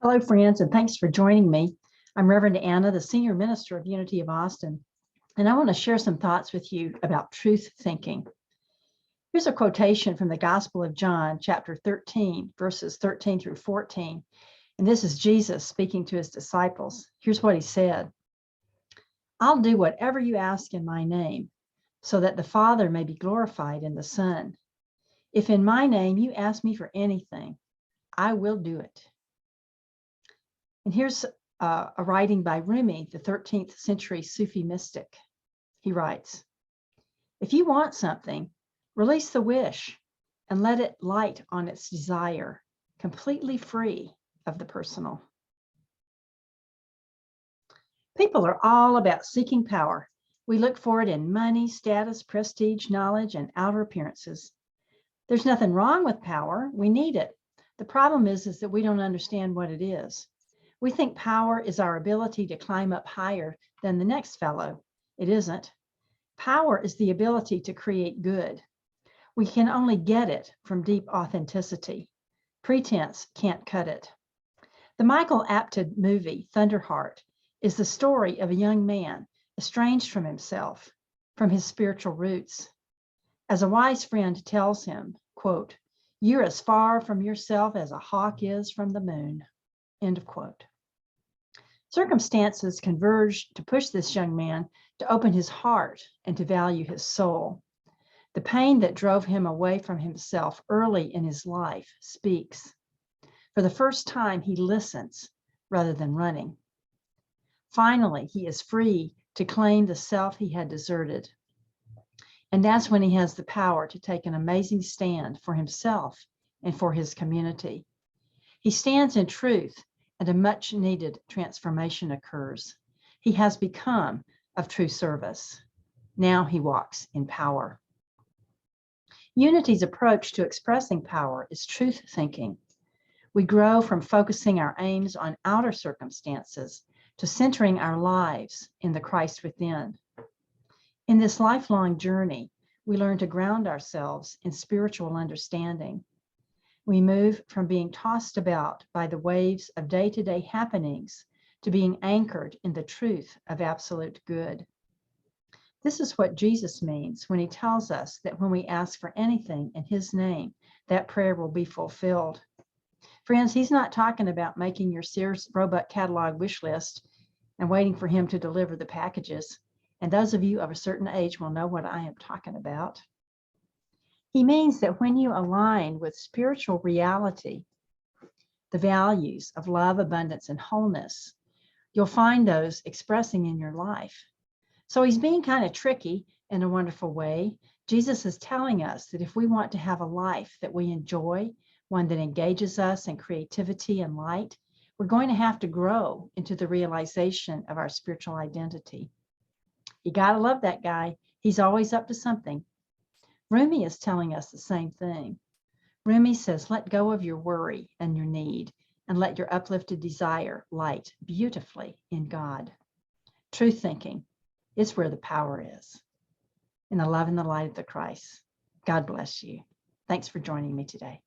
Hello, friends, and thanks for joining me. I'm Reverend Anna, the Senior Minister of Unity of Austin, and I want to share some thoughts with you about truth thinking. Here's a quotation from the Gospel of John, chapter 13, verses 13 through 14, and this is Jesus speaking to his disciples. Here's what he said: "I'll do whatever you ask in my name, so that the Father may be glorified in the Son. If in my name you ask me for anything, I will do it." And here's a writing by Rumi, the 13th century Sufi mystic. He writes, "If you want something, release the wish and let it light on its desire, completely free of the personal." People are all about seeking power. We look for it in money, status, prestige, knowledge, and outer appearances. There's nothing wrong with power. We need it. The problem is that we don't understand what it is. We think power is our ability to climb up higher than the next fellow. It isn't. Power is the ability to create good. We can only get it from deep authenticity. Pretense can't cut it. The Michael Apted movie, Thunderheart, is the story of a young man estranged from himself, from his spiritual roots. As a wise friend tells him, quote, "You're as far from yourself as a hawk is from the moon," end of quote. Circumstances converged to push this young man to open his heart and to value his soul. The pain that drove him away from himself early in his life speaks. For the first time, he listens rather than running. Finally, he is free to claim the self he had deserted. And that's when he has the power to take an amazing stand for himself and for his community. He stands in truth, and a much needed transformation occurs. He has become of true service. Now he walks in power. Unity's approach to expressing power is truth thinking. We grow from focusing our aims on outer circumstances to centering our lives in the Christ within. In this lifelong journey, we learn to ground ourselves in spiritual understanding. We move from being tossed about by the waves of day-to-day happenings to being anchored in the truth of absolute good. This is what Jesus means when he tells us that when we ask for anything in his name, that prayer will be fulfilled. Friends, he's not talking about making your Sears Roebuck catalog wish list and waiting for him to deliver the packages. And those of you of a certain age will know what I am talking about. He means that when you align with spiritual reality, the values of love, abundance, and wholeness, you'll find those expressing in your life. So he's being kind of tricky in a wonderful way. Jesus is telling us that if we want to have a life that we enjoy, one that engages us in creativity and light, we're going to have to grow into the realization of our spiritual identity. You got to love that guy. He's always up to something. Rumi is telling us the same thing. Rumi says, let go of your worry and your need, and let your uplifted desire light beautifully in God. Truth thinking is where the power is. In the love and the light of the Christ. God bless you. Thanks for joining me today.